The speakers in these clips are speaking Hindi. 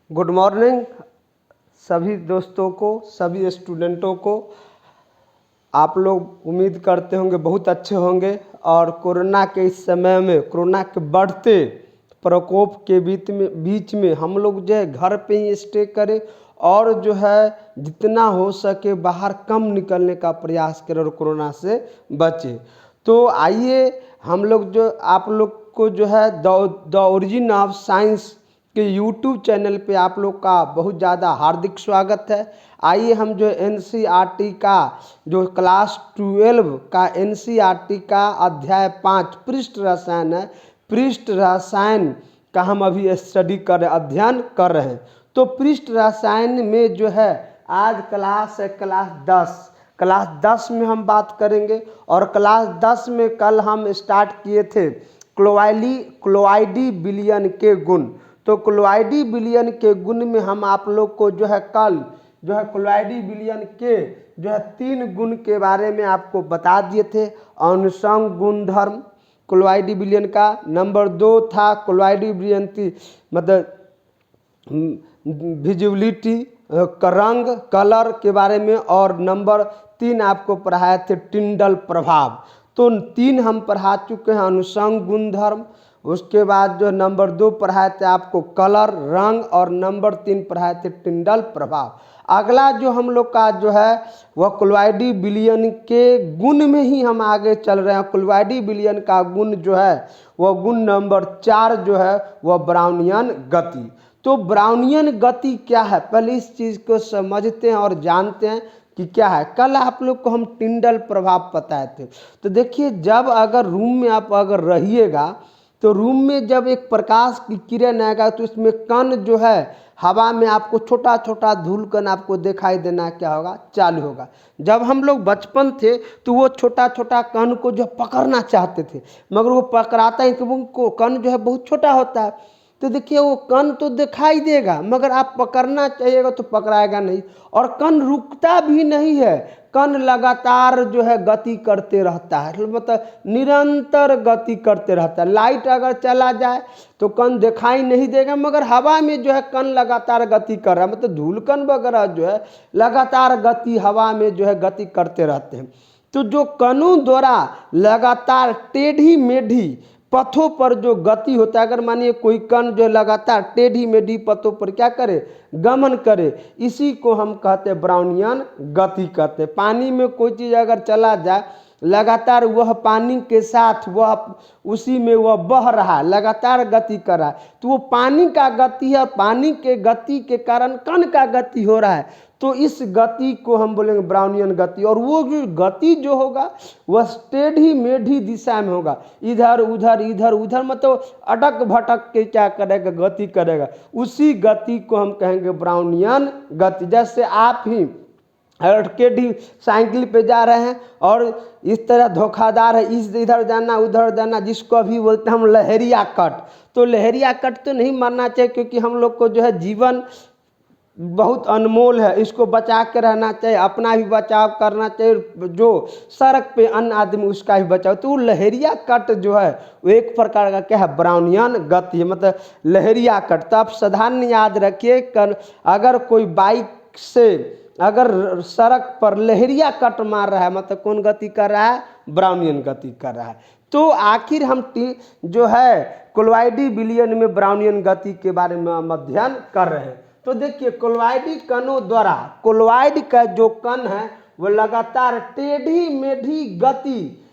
गुड मॉर्निंग सभी दोस्तों को, सभी स्टूडेंटों को। आप लोग उम्मीद करते होंगे बहुत अच्छे होंगे। और कोरोना के इस समय में, कोरोना के बढ़ते प्रकोप के बीच में हम लोग जो है घर पे ही स्टे करें और जो है जितना हो सके बाहर कम निकलने का प्रयास करें और कोरोना से बचे। तो आइए हम लोग जो आप लोग को जो है द ओरिजिन ऑफ साइंस के यूट्यूब चैनल पे आप लोग का बहुत ज़्यादा हार्दिक स्वागत है। आइए हम जो एनसीईआरटी का जो क्लास 12 का एनसीईआरटी का अध्याय 5 पृष्ठ रसायन है, पृष्ठ रसायन का हम अभी स्टडी अध्ययन कर रहे हैं। तो पृष्ठ रसायन में जो है आज क्लास है क्लास 10 में हम बात करेंगे। और क्लास 10 में कल हम स्टार्ट किए थे क्लोराइडी विलयन के गुण। तो क्लोराइडी विलयन के गुण में हम आप लोग को जो है कल जो है क्लोराइडी विलयन के जो है 3 गुण के बारे में आपको बता दिए थे। अनुषंग गुणधर्म क्लोराइडी विलयन का, नंबर 2 था क्लोराइडी विलयन की मतलब विजिबिलिटी रंग कलर के बारे में, और नंबर 3 आपको पढ़ाए थे टिंडल प्रभाव। तो 3 हम पढ़ा चुके हैं, अनुषंग गुणधर्म। उसके बाद जो नंबर 2 पढ़ाए थे आपको कलर रंग, और नंबर 3 पढ़ाए थे टिंडल प्रभाव। अगला जो हम लोग का जो है वह क्लोराइडी विलयन के गुण में ही हम आगे चल रहे हैं। क्लोराइडी विलयन का गुण जो है वह गुण नंबर 4 जो है वह ब्राउनियन गति। तो ब्राउनियन गति क्या है, पहले इस चीज़ को समझते हैं और जानते हैं कि क्या है। कल आप लोग को हम टिंडल प्रभाव बताए थे। तो देखिए, जब अगर रूम में आप अगर रहिएगा तो रूम में जब एक प्रकाश की किरण आएगा तो इसमें कण जो है हवा में आपको छोटा छोटा धूल कण आपको दिखाई देना क्या होगा, चालू होगा। जब हम लोग बचपन थे तो वो छोटा छोटा कण को जो पकड़ना चाहते थे, मगर वो पकड़ाता ही तो वो कण जो है बहुत छोटा होता है। तो देखिए, वो कण तो दिखाई देगा मगर आप पकड़ना चाहिएगा तो पकड़ाएगा नहीं। और कण रुकता भी नहीं है, कण लगातार जो है गति करते रहता है, मतलब निरंतर गति करते रहता है। लाइट अगर चला जाए तो कण दिखाई नहीं देगा, मगर हवा में जो है कण लगातार गति कर रहा है, मतलब धूल कण वगैरह जो है लगातार गति हवा में जो है गति करते रहते हैं। तो जो कणों द्वारा लगातार टेढ़ी मेढ़ी पथों पर जो गति होता है, अगर मानिए कोई कण जो लगातार टेढ़ी मेढ़ी पथों पर क्या करे, गमन करे, इसी को हम कहते हैं ब्राउनियन गति कहते हैं। पानी में कोई चीज़ अगर चला जाए लगातार वह पानी के साथ वह उसी में वह बह रहा है, लगातार गति कर रहा है, तो वो पानी का गति है। पानी के गति के कारण कण का गति हो रहा है, तो इस गति को हम बोलेंगे ब्राउनियन गति। और वो जो गति जो होगा वह टेढ़ी मेढ़ी दिशा में होगा, इधर उधर इधर उधर, मतलब अटक भटक के क्या करेगा, गति करेगा। उसी गति को हम कहेंगे ब्राउनियन गति। जैसे आप ही टेढ़ी साइकिल पे जा रहे हैं और इस तरह धोखादार है, इस इधर जाना उधर जाना, जिसको अभी बोलते हैं हम लहरिया कट। तो लहरिया कट तो नहीं मारना चाहिए, क्योंकि हम लोग को जो है जीवन बहुत अनमोल है, इसको बचा के रहना चाहिए, अपना भी बचाव करना चाहिए, जो सड़क पे अन्य आदमी उसका भी बचाव। तो लहरिया कट जो है वो एक प्रकार का क्या है, ब्राउनियन गति है, मतलब लहरिया कट। तो आप साधारण याद रखिए, अगर कोई बाइक से अगर सड़क पर लहरिया कट मार रहा है, मतलब कौन गति कर रहा है, ब्राउनियन गति कर रहा है। तो आखिर हम जो है क्लोराइडी विलयन में ब्राउनियन गति के बारे में हम अध्ययन कर रहे हैं। तो देखिए, क्लोराइडी कणों द्वारा, क्लोराइड का जो कण है वो लगातार टेढ़ी मेढ़ी गति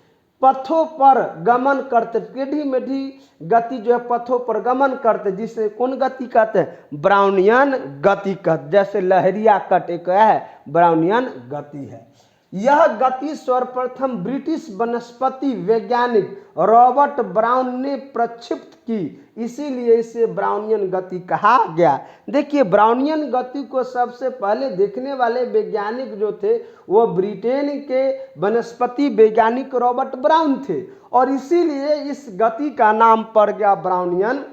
पथों पर गमन करते, टेढ़ी मेढ़ी गति जो है पथों पर गमन करते, जिसे कौन गति कहते हैं, ब्राउनियन गति कहते। जैसे लहरिया कट एक है, ब्राउनियन गति है। यह गति सर्वप्रथम ब्रिटिश वनस्पति वैज्ञानिक रॉबर्ट ब्राउन ने प्रक्षिप्त की, इसीलिए इसे ब्राउनियन गति कहा गया। देखिए, ब्राउनियन गति को सबसे पहले देखने वाले वैज्ञानिक जो थे वो ब्रिटेन के वनस्पति वैज्ञानिक रॉबर्ट ब्राउन थे, और इसीलिए इस गति का नाम पड़ गया ब्राउनियन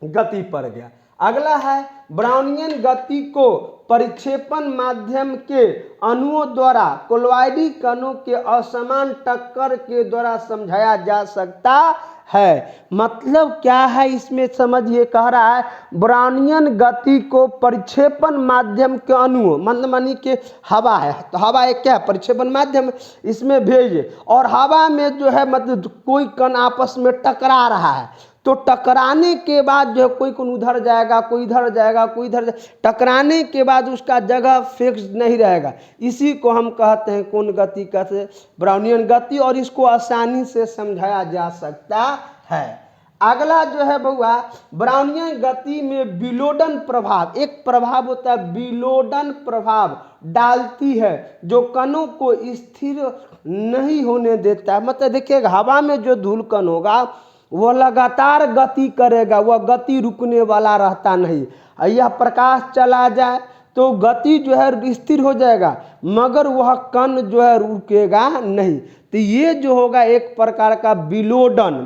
गति पड़ गया। अगला है ब्राउनियन गति को परिक्षेपण माध्यम के अणुओं द्वारा कोलॉइडी कणों के असमान टक्कर के द्वारा समझाया जा सकता है। मतलब क्या है इसमें समझिए, कह रहा है ब्राउनियन गति को परिक्षेपण माध्यम के अणुओं, मतलब मानी कि हवा है तो हवा एक क्या परिक्षेपण माध्यम, इसमें भेजे और हवा में जो है मतलब कोई कण आपस में टकरा रहा है तो टकराने के बाद जो है कोई कौन उधर जाएगा, कोई इधर जाएगा, कोई इधर टकराने के बाद उसका जगह फिक्स नहीं रहेगा। इसी को हम कहते हैं कौन गति, कहते हैं ब्राउनियन गति, और इसको आसानी से समझाया जा सकता है। अगला जो है बउआ ब्राउनियन गति में बिलोडन प्रभाव, एक प्रभाव होता है बिलोडन प्रभाव डालती है जो कणों को स्थिर नहीं होने देता है। मतलब देखिएगा हवा में जो धूल कण होगा वह लगातार गति करेगा, वह गति रुकने वाला रहता नहीं। यह प्रकाश चला जाए तो गति जो है स्थिर हो जाएगा मगर वह कण जो है रुकेगा नहीं। तो ये जो होगा एक प्रकार का बिलोडन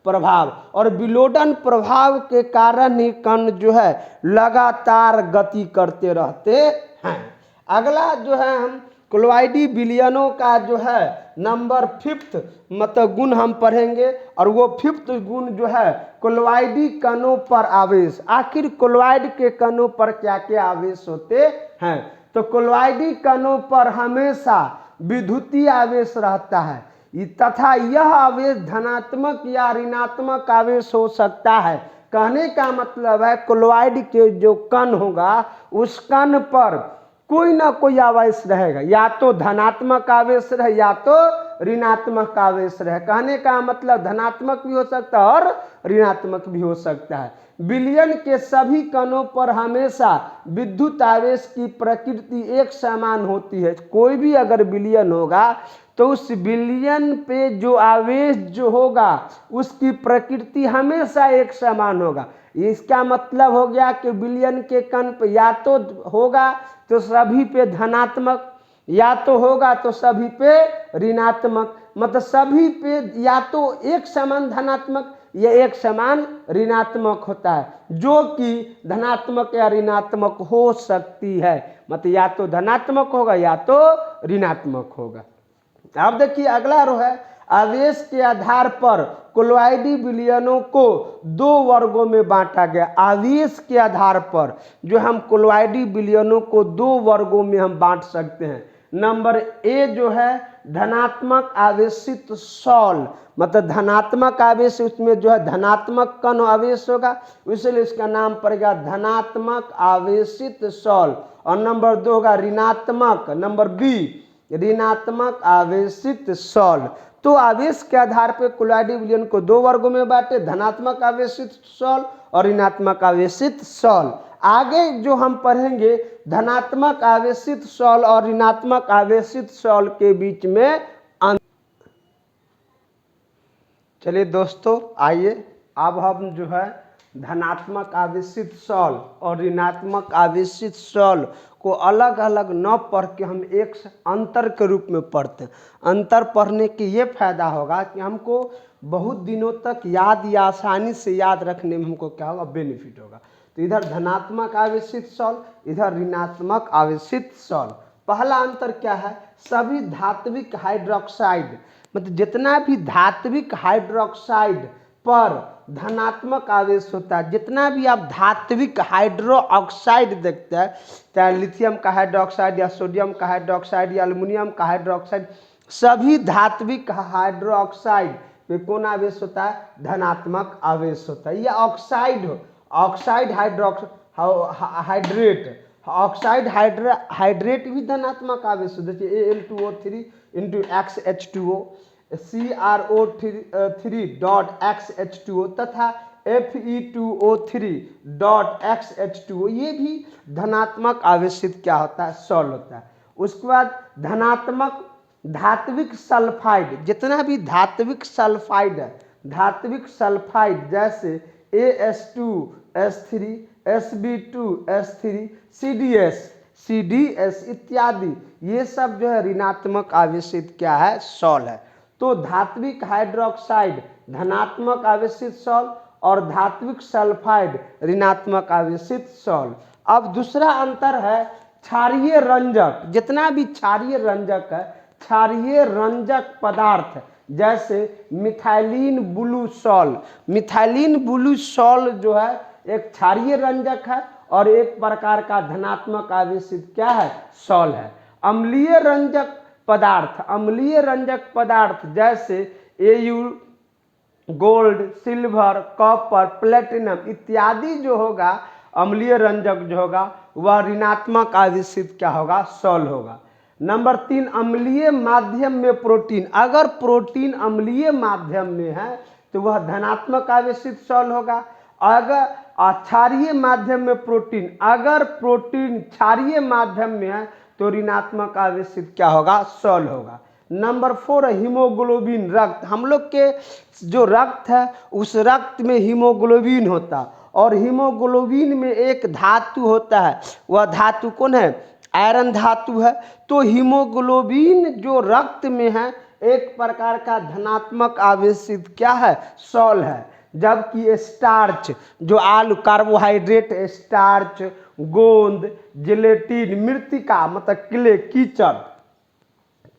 प्रभाव, और बिलोडन प्रभाव के कारण ही कण जो है लगातार गति करते रहते हैं। अगला जो है हम कोलॉइडी विलयनों का जो है नंबर 5 मतलब गुण हम पढ़ेंगे, और वो 5th गुण जो है कोलॉइडी कणों पर आवेश। आखिर कोलॉइड के कणों पर क्या क्या आवेश होते हैं? तो कोलॉइडी कणों पर हमेशा विद्युतीय आवेश रहता है तथा यह आवेश धनात्मक या ऋणात्मक आवेश हो सकता है। कहने का मतलब है कोलॉइड के जो कण होगा उस कण पर कोई ना कोई आवेश रहेगा, या तो धनात्मक आवेश रहे या तो ऋणात्मक आवेश रहे। कहने का मतलब धनात्मक भी हो सकता है और ऋणात्मक भी हो सकता है। विलयन के सभी कणों पर हमेशा विद्युत आवेश की प्रकृति एक समान होती है। कोई भी अगर विलयन होगा तो उस विलयन पे जो आवेश जो होगा उसकी प्रकृति हमेशा एक समान होगा। इसका मतलब हो गया कि विलयन के कण पे या तो होगा तो सभी पे धनात्मक, या तो होगा तो सभी पे ऋणात्मक। मतलब सभी पे या तो एक समान धनात्मक या एक समान ऋणात्मक होता है, जो कि धनात्मक या ऋणात्मक हो सकती है। मतलब या तो धनात्मक होगा या तो ऋणात्मक होगा। अब देखिए अगला रो है आवेश के आधार पर कोलॉइडी विलयनों को 2 वर्गों में बांटा गया। आवेश के आधार पर जो हम कोलॉइडी विलयनों को 2 वर्गों में हम बांट सकते हैं। नंबर ए जो है धनात्मक आवेशित सॉल, मतलब धनात्मक आवेश, उसमें जो है धनात्मक कण आवेश होगा इसलिए इसका नाम पड़ेगा धनात्मक आवेशित सॉल। और नंबर 2 होगा ऋणात्मक, नंबर बी ऋणात्मक आवेशित सॉल। तो आवेश के आधार पर कोलॉइडी विलयन को 2 वर्गों में बांटे, धनात्मक आवेशित सॉल और ऋणात्मक आवेशित सॉल। आगे जो हम पढ़ेंगे धनात्मक आवेशित सॉल और ऋणात्मक आवेशित सॉल के बीच में अंतर। चलिए दोस्तों आइए अब हम जो है धनात्मक आवेशित सॉल और ऋणात्मक आवेशित सॉल को अलग अलग न पढ़ के हम एक अंतर के रूप में पढ़ते हैं। अंतर पढ़ने के ये फायदा होगा कि हमको बहुत दिनों तक याद या आसानी से याद रखने में हमको क्या होगा बेनिफिट होगा। तो इधर धनात्मक आवेशित सॉल, इधर ऋणात्मक आवेशित सॉल। पहला अंतर क्या है, सभी धात्विक हाइड्रोक्साइड, मतलब जितना भी धात्विक हाइड्रोक्साइड पर धनात्मक आवेश होता है, जितना भी आप धात्विक हाइड्रो ऑक्साइड देखते हैं, चाहे लिथियम का हाइड्रोक्साइड या सोडियम का हाइड्रोक्साइड या एल्युमिनियम का हाइड्रोक्साइड, सभी धात्विक हाइड्रो ऑक्साइड पे कौन आवेश होता है, धनात्मक आवेश होता है। या ऑक्साइड हो, ऑक्साइड हाइड्रेट, ऑक्साइड हाइड्रेट भी धनात्मक आवेश होता है। देखिए Al2O3 इंटू XH2O, CrO3.XH2O तथा Fe2O3.XH2O, ये भी धनात्मक आवेशित क्या होता है, सॉल होता है। उसके बाद धनात्मक धात्विक सल्फाइड, जितना भी धात्विक सल्फाइड है, धात्विक सल्फाइड जैसे AS2S3, Sb2S3, CDS इत्यादि, ये सब जो है ऋणात्मक आवेशित क्या है, सॉल है। तो धात्विक हाइड्रोक्साइड धनात्मक आवेशित सॉल और धात्विक सल्फाइड ऋणात्मक आवेशित सॉल्ट। अब दूसरा अंतर है क्षारीय रंजक। जितना भी क्षारीय रंजक है, क्षारीय रंजक पदार्थ जैसे methylene blue sol, methylene blue sol जो है एक क्षारीय रंजक है और एक प्रकार का धनात्मक आवेशित क्या है, सॉल है। अम्लीय रंजक पदार्थ, अम्लीय रंजक पदार्थ जैसे AU, gold, silver, copper, platinum इत्यादि जो होगा, अम्लीय रंजक जो होगा वह ऋणात्मक आवेशित क्या होगा, सॉल होगा। नंबर 3, अम्लीय माध्यम में प्रोटीन। अगर प्रोटीन अम्लीय माध्यम में है तो वह धनात्मक आवेशित सॉल होगा। अगर क्षारीय माध्यम में प्रोटीन, अगर प्रोटीन क्षारीय माध्यम में है तो ऋणात्मक आवेशित क्या होगा, सॉल होगा। नंबर 4 हीमोग्लोबिन, रक्त। हम लोग के जो रक्त है उस रक्त में हीमोग्लोबिन होता है और हीमोग्लोबिन में एक धातु होता है, वह धातु कौन है, आयरन धातु है। तो हीमोग्लोबिन जो रक्त में है एक प्रकार का धनात्मक आवेशित क्या है, सॉल है। जबकि स्टार्च जो आलू, कार्बोहाइड्रेट, स्टार्च, गोंद, जिलेटिन, मृतिका मतलब क्ले, कीचड़,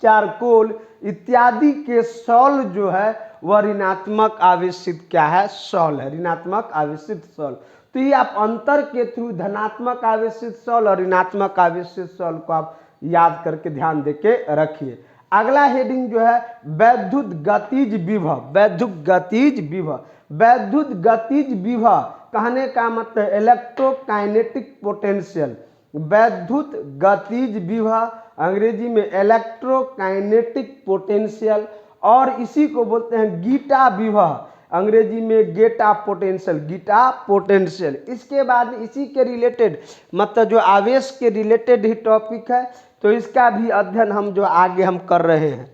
चारकोल इत्यादि के सॉल जो है वह ऋणात्मक आवेशित क्या है, सॉल है, ऋणात्मक आवेशित सॉल। तो ये आप अंतर के थ्रू धनात्मक आवेशित सॉल और ऋणात्मक आवेशित सॉल को आप याद करके ध्यान देके रखिए। अगला हेडिंग जो है वैद्युत गतिज विभव, वैद्युत गतिज विभव। वैद्युत गतिज विभव कहने का मतलब इलेक्ट्रोकाइनेटिक पोटेंशियल। वैद्युत गतिज विभव अंग्रेजी में इलेक्ट्रोकाइनेटिक पोटेंशियल, और इसी को बोलते हैं गीटा विभव, अंग्रेजी में गेटा पोटेंशियल, गीटा पोटेंशियल। इसके बाद इसी के रिलेटेड मतलब जो आवेश के रिलेटेड ही टॉपिक है, तो इसका भी अध्ययन हम जो आगे हम कर रहे हैं।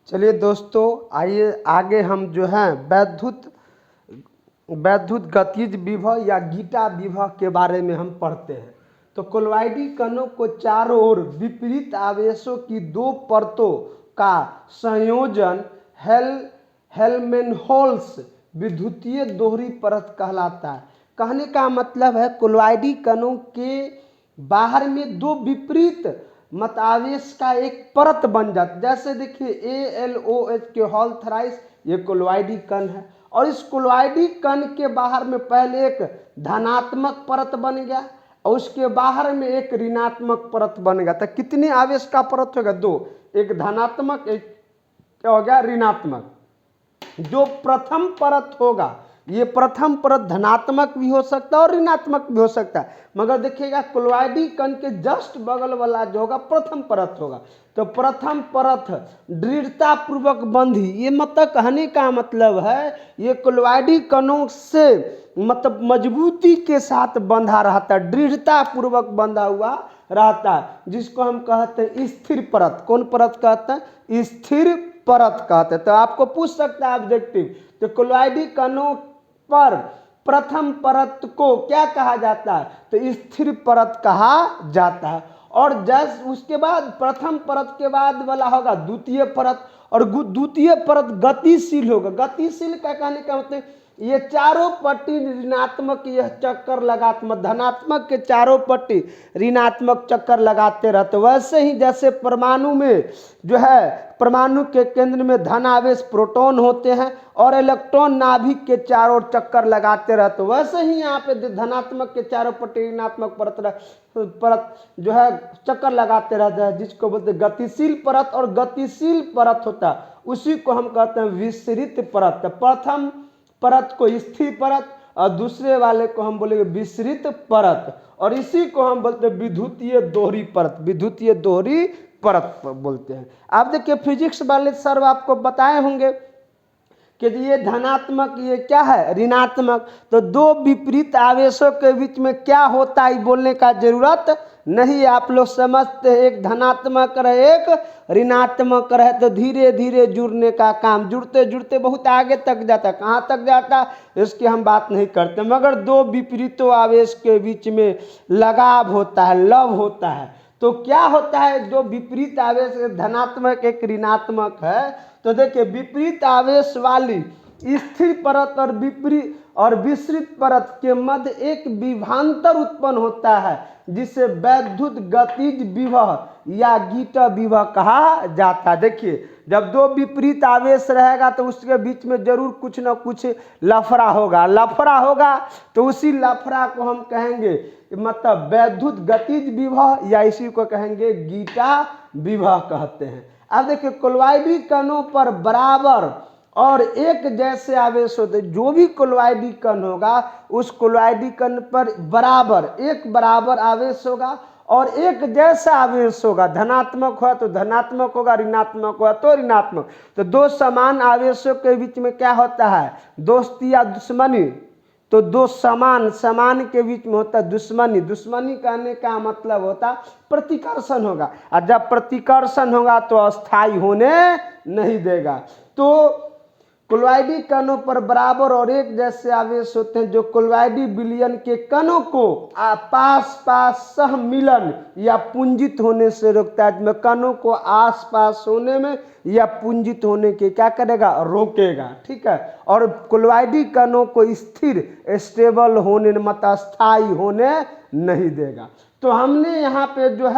चलिए दोस्तों, आइए आगे हम जो है वैद्युत गतिज विभव या गीटा विभव के बारे में हम पढ़ते हैं। तो कोलॉइडी कणों को चारों ओर विपरीत आवेशों की दो परतों का संयोजन हेल्महोल्ट्ज विद्युतीय दोहरी परत कहलाता है। कहने का मतलब है कोलॉइडी कणों के बाहर में दो विपरीत मत आवेश का एक परत बन जाता। जैसे देखिए AlOH के हॉल थराइस, ये कोलॉइडी कण है, और इस कोलॉइडी कण के बाहर में पहले एक धनात्मक परत बन गया और उसके बाहर में एक ऋणात्मक परत बन गया। तो कितने आवेश का परत होगा, दो, एक धनात्मक एक क्या हो गया, ऋणात्मक। जो प्रथम परत होगा, ये प्रथम परत धनात्मक भी हो सकता है और ऋणात्मक भी हो सकता है, मगर देखिएगा कोलॉइडी कण के जस्ट बगल वाला जो होगा प्रथम परत होगा। तो प्रथम परत दृढ़ता पूर्वक बंधी, ये मतलब कहने का मतलब है ये कोलॉइडी कणों से मतलब मजबूती के साथ बंधा रहता है, दृढ़ता पूर्वक बंधा हुआ रहता है, जिसको हम कहते हैं स्थिर परत। कौन परत कहते हैं, स्थिर परत कहते हैं। तो आपको पूछ सकता है ऑब्जेक्टिव, तो कोलॉइडी कणों पर प्रथम परत को क्या कहा जाता है, तो स्थिर परत कहा जाता है। और जैसे उसके बाद प्रथम परत के बाद वाला होगा द्वितीय परत, और द्वितीय परत गतिशील होगा। गतिशील का कहने का मतलब ये चारों पट्टी ऋणात्मक यह चक्कर लगाते, धनात्मक के चारों पट्टी ऋणात्मक चक्कर लगाते रहते। वैसे ही जैसे परमाणु में जो है, परमाणु के केंद्र में धन आवेश प्रोटॉन होते हैं और इलेक्ट्रॉन नाभिक के चारों ओर चक्कर लगाते रहते, वैसे ही यहाँ पे धनात्मक के चारों पट्टी ऋणात्मक परत जो है चक्कर लगाते रहते हैं, जिसको बोलते हैं गतिशील परत। और गतिशील परत होता है उसी को हम कहते हैं विसरित परत। प्रथम परत को स्थिर परत और दूसरे वाले को हम बोलेंगे विसरित परत, और इसी को हम बोलते हैं विद्युतीय दोहरी परत, विद्युतीय दोहरी परत बोलते हैं। आप देखिए फिजिक्स वाले सर आपको बताए होंगे कि ये धनात्मक, ये क्या है, ऋणात्मक। तो दो विपरीत आवेशों के बीच में क्या होता है बोलने का जरूरत नहीं, आप लोग समझते हैं। एक धनात्मक रहे एक ऋणात्मक रहे तो धीरे धीरे जुड़ने का काम, जुड़ते जुड़ते बहुत आगे तक जाता है। कहाँ तक जाता है इसकी हम बात नहीं करते, मगर दो विपरीतों आवेश के बीच में लगाव होता है, लव होता है, तो क्या होता है, जो विपरीत आवेश धनात्मक एक ऋणात्मक है, तो देखिए विपरीत आवेश वाली स्थिर परत और विसरित परत के मध्य एक विभवांतर उत्पन्न होता है, जिसे वैद्युत गतिज विभव या गीटा विभव कहा जाता है। देखिए जब दो विपरीत आवेश रहेगा तो उसके बीच में जरूर कुछ न कुछ लफड़ा होगा, तो उसी लफड़ा को हम कहेंगे मतलब वैद्युत गतिज विभव या इसी को कहेंगे गीटा विभव कहते हैं। अब देखिए कोलॉइडी कणों पर बराबर और एक जैसे आवेश होते, जो भी कोलॉइडी कण होगा उस कोलॉइडी कण पर बराबर आवेश होगा और एक जैसा आवेश होगा। धनात्मक हुआ तो धनात्मक होगा, ऋणात्मक हुआ तो ऋणात्मक। तो दो समान आवेशों के बीच में क्या होता है, दोस्ती या दुश्मनी। तो दो समान के बीच में होता है दुश्मनी कहने का मतलब होता प्रतिकर्षण होगा, और जब प्रतिकर्षण होगा तो अस्थायी होने नहीं देगा। तो कोलॉइडी कणों पर बराबर और एक जैसे आवेश होते हैं, जो कोलॉइडी विलयन के कणों को पास सहमिलन या पुंजित होने से रोकता है। कणों को आसपास होने में या पुंजित होने के क्या करेगा, रोकेगा। ठीक है, और कोलॉइडी कणों को स्टेबल होने मतलब स्थायी होने नहीं देगा। तो हमने यहाँ पे जो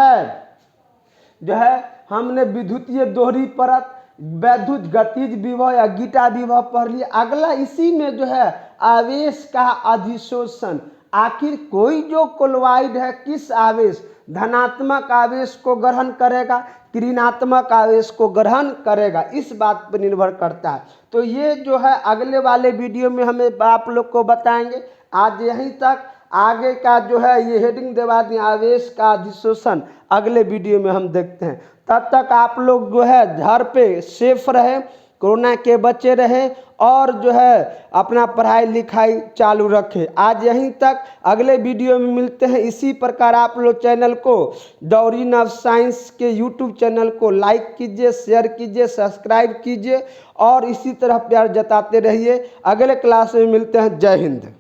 है हमने विद्युतीय दोहरी परत, वैद्युत गतिज विभव या गीटा विभव पढ़ लिया। अगला इसी में जो है आवेश का अधिशोषण। आखिर कोई जो कोलॉइड है किस आवेश, धनात्मक आवेश को ग्रहण करेगा कि ऋणात्मक आवेश को ग्रहण करेगा, इस बात पर निर्भर करता है। तो ये जो है अगले वाले वीडियो में हमें आप लोग को बताएंगे। आज यहीं तक, आगे का जो है ये हेडिंग दबा दें आवेश का अधिशोषण, अगले वीडियो में हम देखते हैं। तब तक आप लोग जो है घर पे सेफ रहे, कोरोना के बचे रहे और जो है अपना पढ़ाई लिखाई चालू रखें। आज यहीं तक, अगले वीडियो में मिलते हैं। इसी प्रकार आप लोग चैनल को डोरिन ऑफ साइंस के यूट्यूब चैनल को लाइक कीजिए, शेयर कीजिए, सब्सक्राइब कीजिए और इसी तरह प्यार जताते रहिए। अगले क्लास में मिलते हैं। जय हिंद।